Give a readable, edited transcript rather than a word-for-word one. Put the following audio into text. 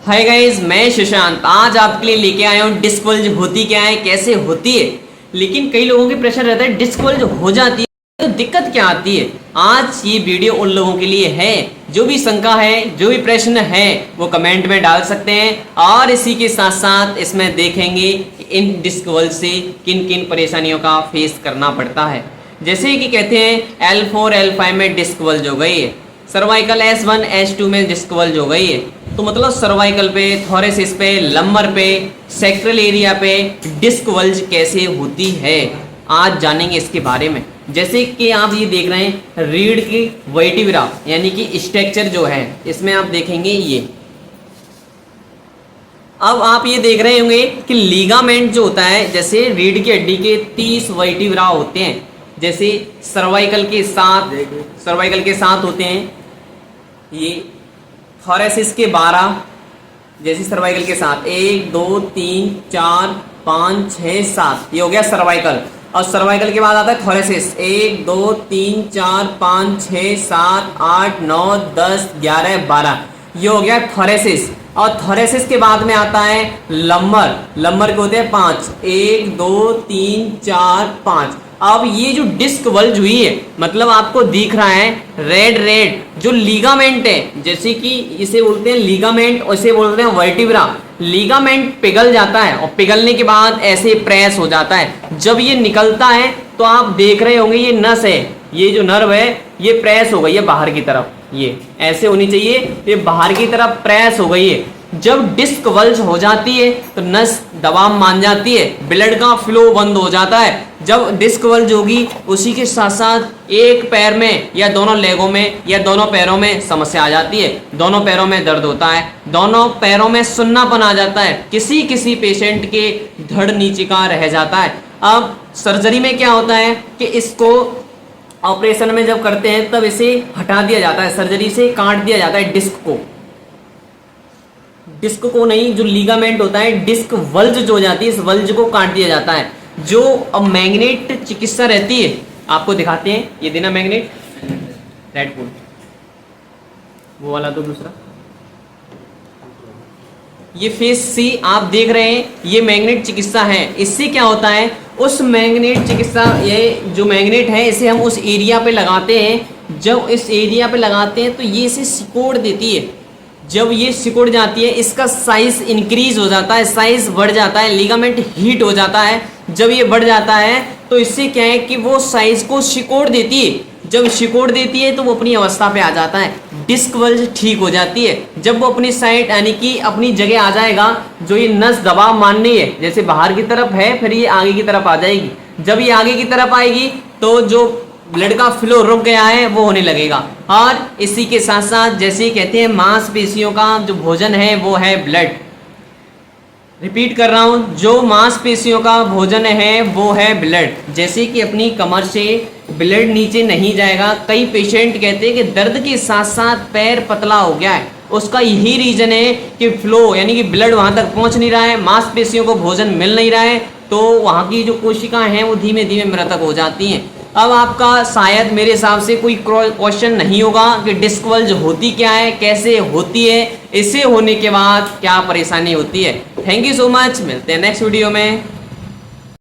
Hi guys, मैं सुशांत आज आपके लिए लेके आया हूँ डिस्क बल्ज होती क्या है, कैसे होती है। लेकिन कई लोगों के प्रश्न रहता है डिस्क बल्ज हो जाती है तो दिक्कत क्या आती है। आज ये वीडियो उन लोगों के लिए है जो भी शंका है, जो भी प्रश्न है वो कमेंट में डाल सकते हैं। और इसी के साथ साथ इसमें देखेंगे इन डिस्क बल्ज से किन किन परेशानियों का फेस करना पड़ता है। जैसे कि कहते हैं L4 L5 में डिस्क बल्ज हो गई है, सर्वाइकल S1 S2 में डिस्क बल्ज हो गई है। तो मतलब सर्वाइकल पे, थोरेसिस पे, लंबर पे, सेक्टरल एरिया पे डिस्क बल्ज कैसे होती है आज जानेंगे इसके बारे में। जैसे कि आप ये देख रहे हैं रीढ़ की वर्टिब्रा यानी कि स्ट्रक्चर जो है इसमें आप देखेंगे ये। अब आप ये देख रहे होंगे कि लीगामेंट जो होता है, जैसे रीढ़ की हड्डी के 30 वर्टिब्रा होते हैं, जैसे सर्वाइकल के साथ होते हैं ये, थोरेसिस के 12, जैसे सर्वाइकल के साथ 1 2 3 4 5 6 7, ये हो गया सर्वाइकल। और सर्वाइकल के बाद आता है थोरेसिस 1 2 3 4 5 6 7 8 9 10 11 12, ये हो गया थोरेसिस। और थोरेसिस के बाद में आता है लंबर के होते हैं 5, 1 2 3 4 5। अब ये जो डिस्क बल्ज हुई है मतलब आपको दिख रहा है रेड जो लीगामेंट है, जैसे कि इसे बोलते हैं लीगामेंट और इसे बोलते हैं वर्टिब्रा। लीगामेंट पिघल जाता है और पिघलने के बाद ऐसे प्रेस हो जाता है। जब ये निकलता है तो आप देख रहे होंगे ये नस है, ये जो नर्व है ये प्रेस हो गई है बाहर की तरफ, ये ऐसे होनी चाहिए, ये बाहर की तरफ प्रेस हो गई है। जब डिस्क बल्ज हो जाती है तो नस दबाव मान जाती है, ब्लड का फ्लो बंद हो जाता है। जब डिस्क बल्ज होगी उसी के साथ साथ एक पैर में या दोनों लेगों में या दोनों पैरों में समस्या आ जाती है। दोनों पैरों में दर्द होता है, दोनों पैरों में सुन्नापन आ जाता है, किसी पेशेंट के धड़ नीचे का रह जाता है। अब सर्जरी में क्या होता है कि इसको ऑपरेशन में जब करते हैं तब इसे हटा दिया जाता है, सर्जरी से काट दिया जाता है डिस्क को नहीं, जो लीगामेंट होता है डिस्क बल्ज जो हो जाती है इस बल्ज को काट दिया जाता है। जो अब मैग्नेट चिकित्सा रहती है आपको दिखाते हैं, ये देना मैग्नेट रेड फूड, वो वाला तो दूसरा, ये फेस सी आप देख रहे हैं ये मैग्नेट चिकित्सा है। इससे क्या होता है उस मैग्नेट चिकित्सा, ये जो मैग्नेट है इसे हम उस एरिया पे लगाते हैं। जब इस एरिया पे लगाते हैं तो ये इसे सिकोड़ देती है। जब ये सिकुड़ जाती है इसका साइज इंक्रीज हो जाता है, साइज बढ़ जाता है, लिगामेंट हीट हो जाता है। जब ये बढ़ जाता है तो इससे क्या है कि वो साइज को सिकोड़ देती है। जब सिकोड़ देती है तो वो अपनी अवस्था पे आ जाता है, डिस्क बल्ज ठीक हो जाती है। जब वो अपनी साइड यानी कि अपनी जगह आ जाएगा, जो ये नस दबाव माननी है जैसे बाहर की तरफ है फिर ये आगे की तरफ आ जाएगी। जब ये आगे की तरफ आएगी तो जो ब्लड का फ्लो रुक गया है वो होने लगेगा। और इसी के साथ साथ जैसे कहते हैं मांसपेशियों का जो भोजन है वो है ब्लड। रिपीट कर रहा हूँ, जो मांसपेशियों का भोजन है वो है ब्लड। जैसे कि अपनी कमर से ब्लड नीचे नहीं जाएगा, कई पेशेंट कहते हैं कि दर्द के साथ साथ पैर पतला हो गया है, उसका यही रीजन है कि फ्लो यानी कि ब्लड वहाँ तक पहुँच नहीं रहा है, मांसपेशियों को भोजन मिल नहीं रहा है, तो वहाँ की जो कोशिकाएं हैं वो धीमे धीमे मृतक हो जाती हैं। अब आपका शायद मेरे हिसाब से कोई क्वेश्चन नहीं होगा कि डिस्क बल्ज होती क्या है, कैसे होती है, इसे होने के बाद क्या परेशानी होती है। थैंक यू सो मच, मिलते हैं नेक्स्ट वीडियो में।